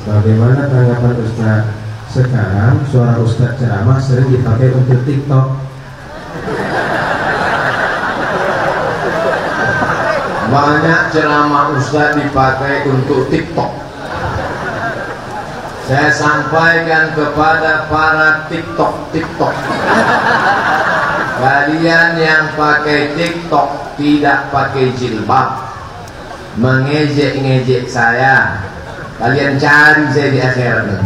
Bagaimana tanggapan Ustaz? Sekarang suara Ustaz ceramah sering dipakai untuk TikTok. Banyak ceramah Ustaz dipakai untuk TikTok. Saya sampaikan kepada para TikTok. Kalian yang pakai TikTok tidak pakai jilbab, mengejek-ngejek saya, kalian cari saya di akhirat.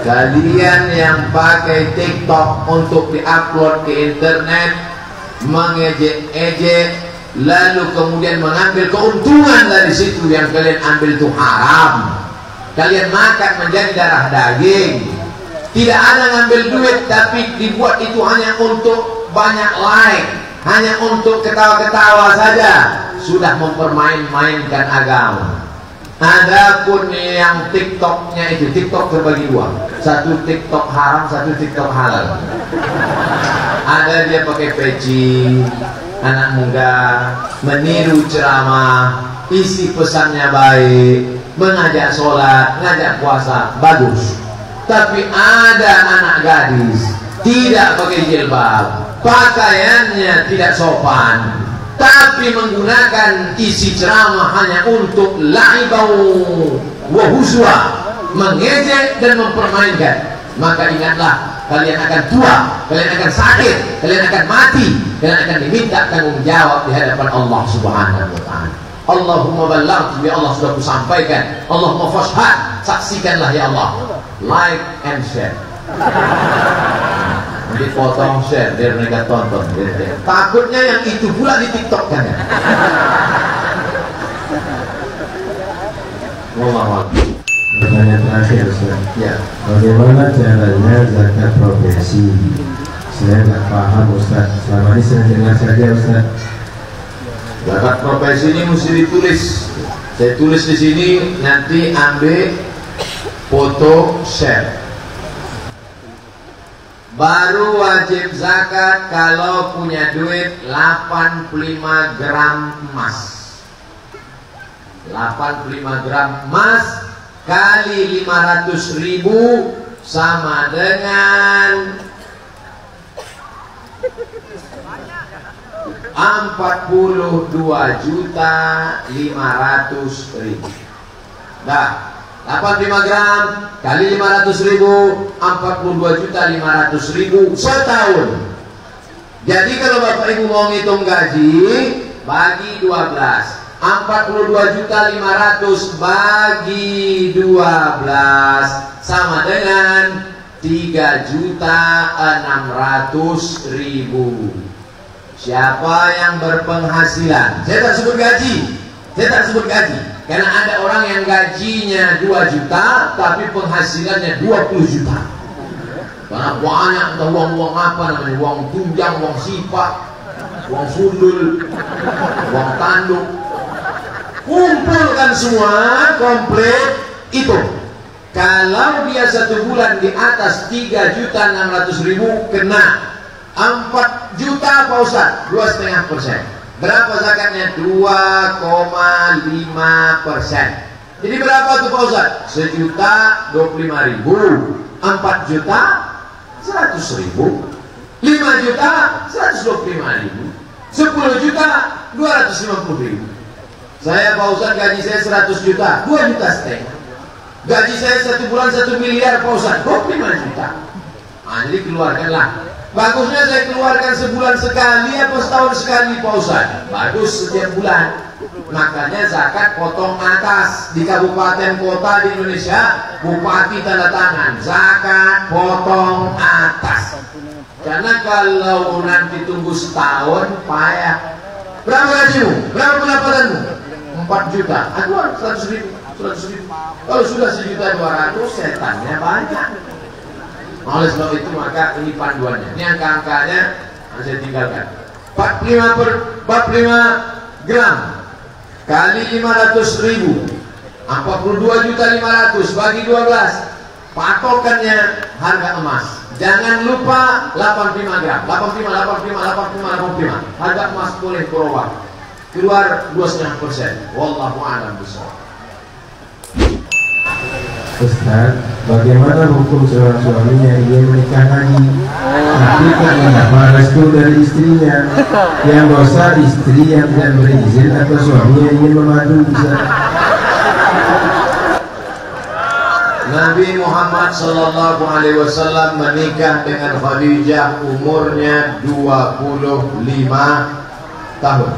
Kalian yang pakai TikTok untuk diupload ke internet, mengejek-ejek, lalu kemudian mengambil keuntungan dari situ, yang kalian ambil itu haram. Kalian makan menjadi darah daging. Tidak ada ngambil duit, tapi dibuat itu hanya untuk banyak like, hanya untuk ketawa-ketawa saja. Sudah mempermain-mainkan agama. Adapun yang TikToknya itu, TikTok terbagi dua, satu TikTok haram, satu TikTok halal. Ada dia pakai peci, anak muda, meniru ceramah, isi pesannya baik, mengajak sholat, ngajak puasa, bagus. Tapi ada anak gadis tidak pakai jilbab, pakaiannya tidak sopan, tapi menggunakan isi ceramah hanya untuk la'ibau wa huzwa, mengejek dan mempermainkan. Maka ingatlah, kalian akan tua, kalian akan sakit, kalian akan mati, kalian akan diminta tanggung jawab di hadapan Allah Subhanahu wa ta'ala. Allahumma ballaghtu, ya Allah sudah kusampaikan. Allahumma fashhad, saksikanlah ya Allah. Like and share. Nanti potong share biar mereka tonton. Takutnya yang itu pula di TikTok kan ya. Pertanyaan terakhir Ustaz. Ya. Bagaimana caranya zakat profesi? Saya nggak paham Ustaz. Selama ini saya dengar saja Ustaz. Zakat profesi ini mesti ditulis. Saya tulis di sini, nanti ambil foto share. Baru wajib zakat kalau punya duit 85 gram emas. 85 gram emas kali 500.000 sama dengan 42.500.000. Nah, 85 gram kali 500.000, 42.500.000 setahun. Jadi kalau Bapak Ibu mau ngitung gaji, bagi 12. 42.500.000 bagi 12 sama dengan 3.600.000. Siapa yang berpenghasilan, saya tak sebut gaji, karena ada orang yang gajinya 2 juta tapi penghasilannya 20 juta. Karena banyak entah uang-uang apa namanya, uang tunjang, uang sifat, uang sundul, uang tanduk. Kumpulkan semua komplit itu. Kalau dia 1 bulan di atas 3.600.000 kena 4 juta Pak Ustaz, 2,5%. Berapa zakatnya? 2,5%. Jadi berapa tuh Pak Ustaz? 1.025.000, 4 juta 100.000, 5 juta 125.000, 10 juta 250.000. Saya Pak Ustaz gaji saya 100 juta, 2,5 juta. Gaji saya 1 bulan 1 miliar Pak Ustaz, 25 juta. Nah, jadi keluarkanlah. Bagusnya saya keluarkan sebulan sekali apa setahun sekali Pak Ustaz? Bagus setiap bulan. Makanya zakat potong atas. Di kabupaten kota di Indonesia, bupati tanda tangan zakat potong atas. Karena kalau nanti tunggu setahun payah. Berapa gajimu? Berapa pendapatanmu? 4 juta. Aku 100.000. Kalau sudah 1.200.000, setannya banyak. Oleh sebab itu maka ini panduannya. Ini angka-angkanya saya tinggalkan. 45 gram kali 500.000, 42.500.000 bagi 12. Patokannya harga emas. Jangan lupa 85 gram. 85. Harga emas boleh berubah. keluar 2,5%. Wallahu a'lam bishawab. Ustaz, bagaimana hukum seorang suami yang ingin menikah lagi tapi tak mendapat restu dari istrinya? Yang dosa istri yang tidak berizin atau suami yang ingin memadu? Nabi Muhammad SAW menikah dengan Khadijah umurnya 25 tahun.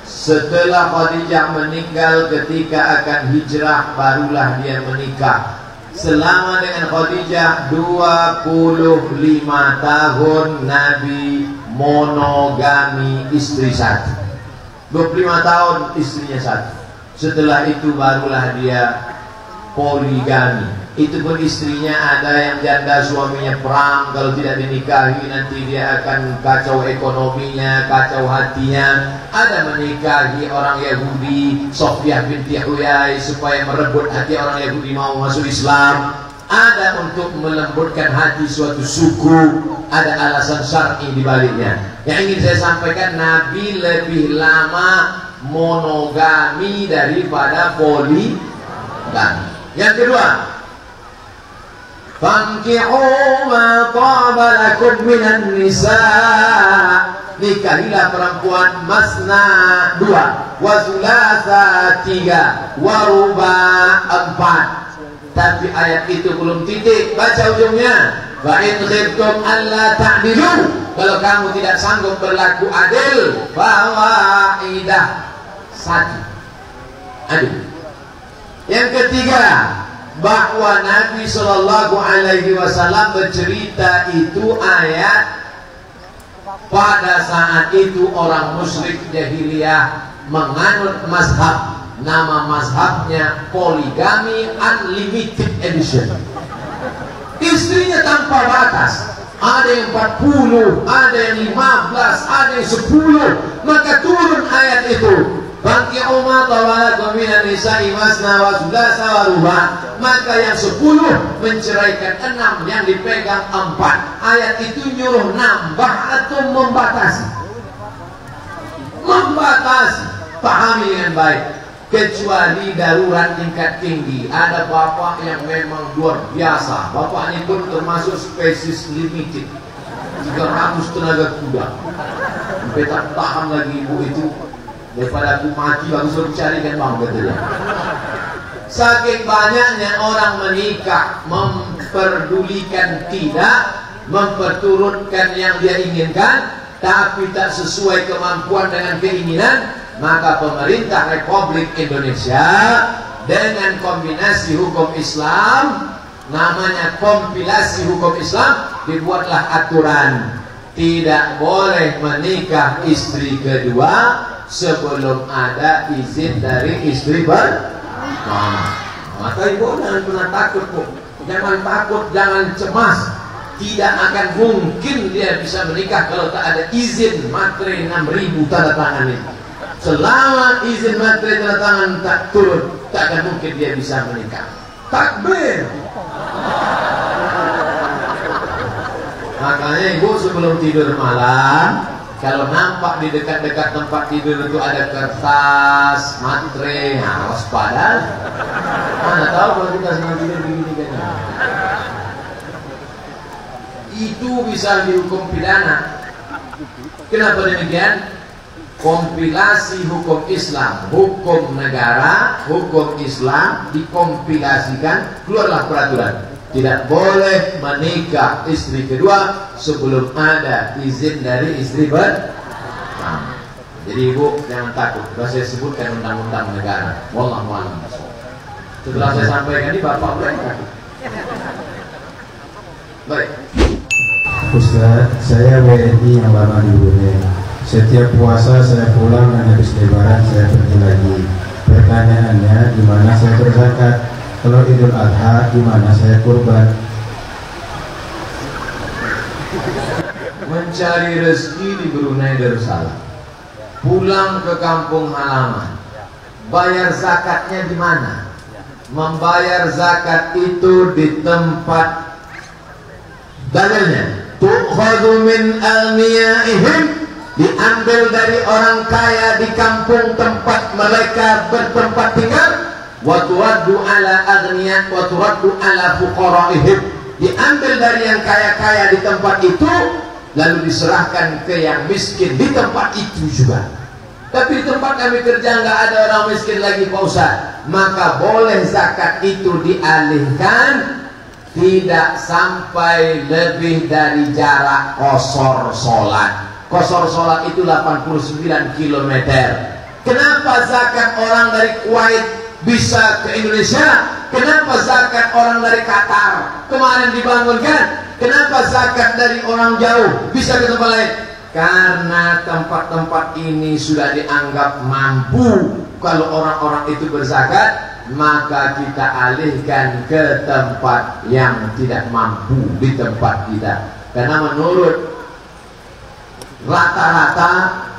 Setelah Khadijah meninggal ketika akan hijrah, barulah dia menikah. Selama dengan Khadijah 25 tahun Nabi monogami, istri satu. 25 tahun istrinya satu. Setelah itu barulah dia poligami. Itu pun istrinya ada yang janda, suaminya perang, kalau tidak dinikahi nanti dia akan kacau ekonominya, kacau hatinya. Ada menikahi orang Yahudi, Sofiyah binti Huyai, supaya merebut hati orang Yahudi mau masuk Islam. Ada untuk melembutkan hati suatu suku, ada alasan syar'i di baliknya. Yang ingin saya sampaikan, Nabi lebih lama monogami daripada poligami. Yang kedua, fankihu ma taba lakum minan nisa, nikahilah perempuan masna 2, wa thulatha 3, wa ruba 4. Tapi ayat itu belum titik, baca ujungnya. Wa in khiftum alla ta'dilu, kalau kamu tidak sanggup berlaku adil, fawahidah, 1. Adil. Yang ketiga, bahwa Nabi SAW bercerita itu ayat pada saat itu orang musyrik jahiliyah menganut mazhab, nama mazhabnya poligami unlimited edition. Istrinya tanpa batas, ada yang 40, ada yang 15, ada yang 10. Maka turun ayat itu, fankihu ma taba lakum minan nisa'i masna wa thulatha wa ruba. Maka yang 10 menceraikan 6, yang dipegang 4. Ayat itu nyuruh nambah atau membatasi? Membatasi. Pahami dengan baik. Kecuali darurat tingkat tinggi. Ada bapak yang memang luar biasa. Bapak ini pun termasuk spesies limited, 300 tenaga kuda. Sampai tak tahan lagi ibu itu. Daripada aku mati, bagus aku carikan bang, katanya. Saking banyaknya orang menikah, memperdulikan tidak, memperturutkan yang dia inginkan, tapi tak sesuai kemampuan dengan keinginan, maka pemerintah Republik Indonesia dengan kombinasi hukum Islam, namanya kompilasi hukum Islam, dibuatlah aturan tidak boleh menikah istri kedua sebelum ada izin dari istri pertama. Maka ibu jangan pernah takut, Bu. Jangan takut, jangan cemas. Tidak akan mungkin dia bisa menikah kalau tak ada izin materai 6.000 tanda tangan itu. Selama izin materai tanda tangan tak turun, tak akan mungkin dia bisa menikah. Takbir. Makanya ibu sebelum tidur malam, kalau nampak di dekat-dekat tempat tidur itu ada kertas, materai, nah waspada. Mana tahu kalau kita sedang tidur begini kan? Itu bisa dihukum pidana. Kenapa demikian? Kompilasi hukum Islam, hukum negara, hukum Islam dikompilasikan, keluarlah peraturan. Tidak boleh menikah istri kedua sebelum ada izin dari istri pertama. Jadi ibu jangan takut, sudah saya sebutkan undang-undang negara. Wallahu a'lam. Setelah saya sampaikan ini bapak boleh takut. Baik. Ustaz, saya WNI yang lama di Brunei. Setiap puasa saya pulang dan habis lebaran saya pergi lagi. Pertanyaannya, di mana saya berzakat? Kalau Idul Adha, di mana saya kurban? Mencari rezeki di Brunei Darussalam, pulang ke kampung halaman, bayar zakatnya di mana? Membayar zakat itu di tempat dalilnya tu'khadhu min almiyaihim diambil dari orang kaya di kampung tempat mereka bertempat tinggal, wa turaddu ala aghniya wa turaddu ala fuqaraihim, diambil dari yang kaya-kaya di tempat itu lalu diserahkan ke yang miskin di tempat itu juga. Tapi di tempat kami kerja nggak ada orang miskin lagi Pak Ustaz, maka boleh zakat itu dialihkan tidak sampai lebih dari jarak qasar sholat. Qasar sholat itu 89 km. Kenapa zakat orang dari Kuwait bisa ke Indonesia? Kenapa zakat orang dari Qatar kemarin dibangunkan? Kenapa zakat dari orang jauh bisa ke tempat lain? Karena tempat-tempat ini sudah dianggap mampu. Kalau orang-orang itu berzakat, maka kita alihkan ke tempat yang tidak mampu di tempat kita. Karena menurut rata-rata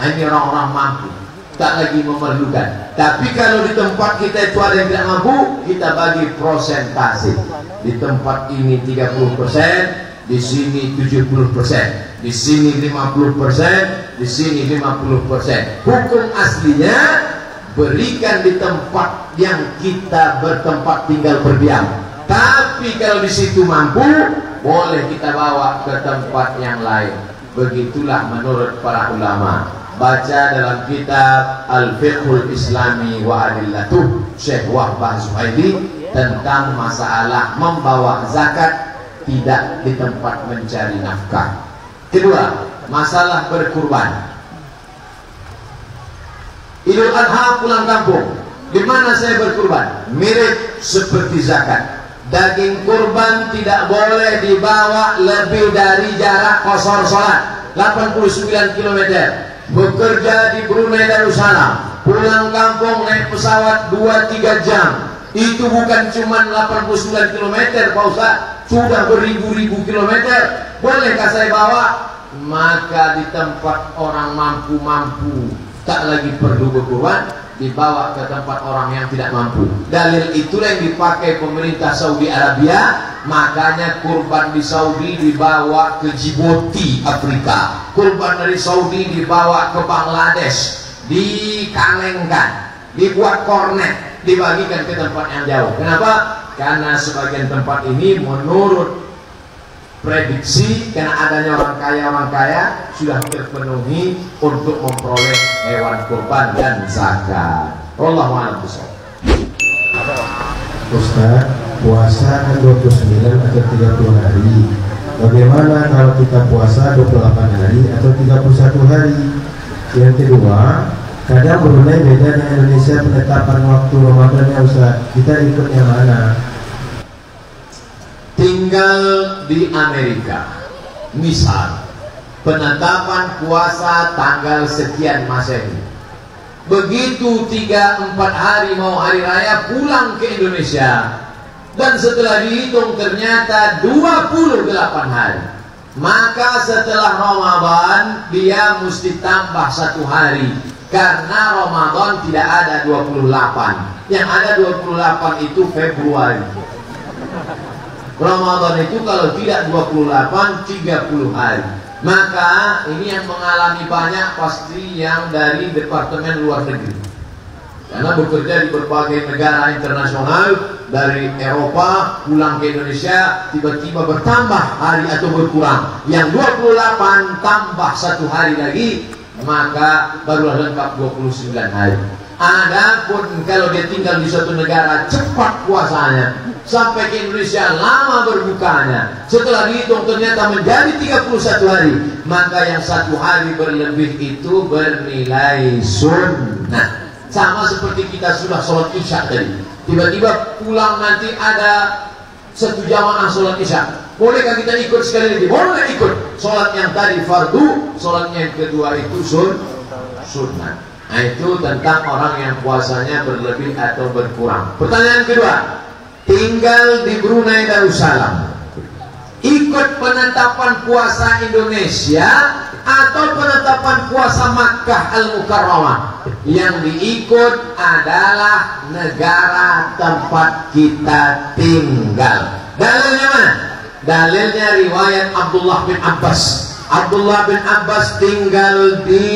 ini orang-orang mampu, tak lagi memerlukan. Tapi kalau di tempat kita itu ada yang tidak mampu, kita bagi prosentase. Di tempat ini 30%, di sini 70%, di sini 50%, di sini 50%. Hukum aslinya berikan di tempat yang kita bertempat tinggal berdiam. Tapi kalau di situ mampu, boleh kita bawa ke tempat yang lain. Begitulah menurut para ulama. Baca dalam kitab Al-Fiqhul Islami wa Adillatuh Syekh Wahbah Zuhaili tentang masalah membawa zakat tidak di tempat mencari nafkah. Kedua, masalah berkurban. Idul Adha pulang kampung, di mana saya berkurban? Mirip seperti zakat. Daging kurban tidak boleh dibawa lebih dari jarak qasar sholat 89 km. Bekerja di Brunei Darussalam, pulang kampung naik pesawat 2-3 jam. Itu bukan cuma 89 km Pak Ustaz, sudah beribu-ribu kilometer. Bolehkah saya bawa? Maka di tempat orang mampu-mampu tak lagi perlu berkurban, dibawa ke tempat orang yang tidak mampu. Dalil itulah yang dipakai pemerintah Saudi Arabia. Makanya kurban di Saudi dibawa ke Djibouti, Afrika. Kurban dari Saudi dibawa ke Bangladesh, dikalengkan, dibuat kornet, dibagikan ke tempat yang jauh. Kenapa? Karena sebagian tempat ini menurut prediksi, karena adanya orang kaya sudah terpenuhi untuk memperoleh hewan kurban dan zakat. Wallahu a'lam bishawab. Ustaz, puasa kan 29 atau 30 hari. Bagaimana kalau kita puasa 28 hari atau 31 hari? Yang kedua, kadang Brunei beda dengan Indonesia penetapan waktu Ramadannya Ustaz. Kita ikut yang mana? Tinggal di Amerika, misal penetapan puasa tanggal sekian Masehi. Begitu 3-4 hari mau hari raya pulang ke Indonesia, dan setelah dihitung ternyata 28 hari, maka setelah Ramadan dia mesti tambah 1 hari. Karena Ramadan tidak ada 28, yang ada 28 itu Februari. Ramadan itu kalau tidak 28, 30 hari. Maka ini yang mengalami banyak pasti yang dari Departemen Luar Negeri, karena bekerja di berbagai negara internasional. Dari Eropa pulang ke Indonesia, tiba-tiba bertambah hari atau berkurang. Yang 28 tambah 1 hari lagi, maka barulah lengkap 29 hari. Adapun kalau dia tinggal di suatu negara, cepat puasanya, sampai ke Indonesia lama berbukanya, setelah dihitung ternyata menjadi 31 hari, maka yang 1 hari berlebih itu bernilai sunnah. Sama seperti kita sudah sholat isya tadi, tiba-tiba pulang nanti ada 1 jamaah sholat isya, bolehkah kita ikut sekali lagi? Boleh ikut. Sholat yang tadi fardu, sholatnya yang kedua itu sunnah. Nah, itu tentang orang yang puasanya berlebih atau berkurang. Pertanyaan kedua, tinggal di Brunei Darussalam, ikut penetapan puasa Indonesia atau penetapan puasa Makkah Al-Mukarramah? Yang diikut adalah negara tempat kita tinggal. Dalilnya mana? Dalilnya riwayat Abdullah bin Abbas Abdullah bin Abbas tinggal di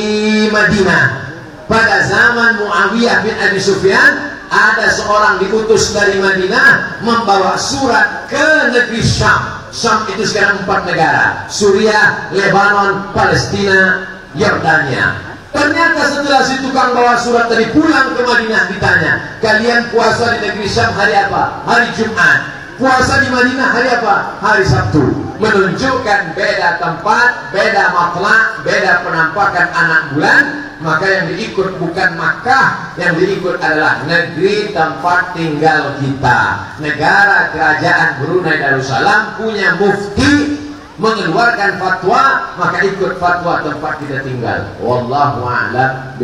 Madinah. Pada zaman Muawiyah bin Abi Sufyan, ada seorang diutus dari Madinah membawa surat ke negeri Syam. Syam itu sekarang 4 negara: Suriah, Lebanon, Palestina, Yordania. Ternyata setelah si tukang bawa surat tadi pulang ke Madinah, ditanya, kalian puasa di negeri Syam hari apa? Hari Jumat. Puasa di Madinah hari apa? Hari Sabtu. Menunjukkan beda tempat, beda matlak, beda penampakan anak bulan. Maka yang diikut bukan Makkah, yang diikut adalah negeri tempat tinggal kita. Negara kerajaan Brunei Darussalam punya mufti mengeluarkan fatwa, maka ikut fatwa tempat kita tinggal. Wallahu a'lam.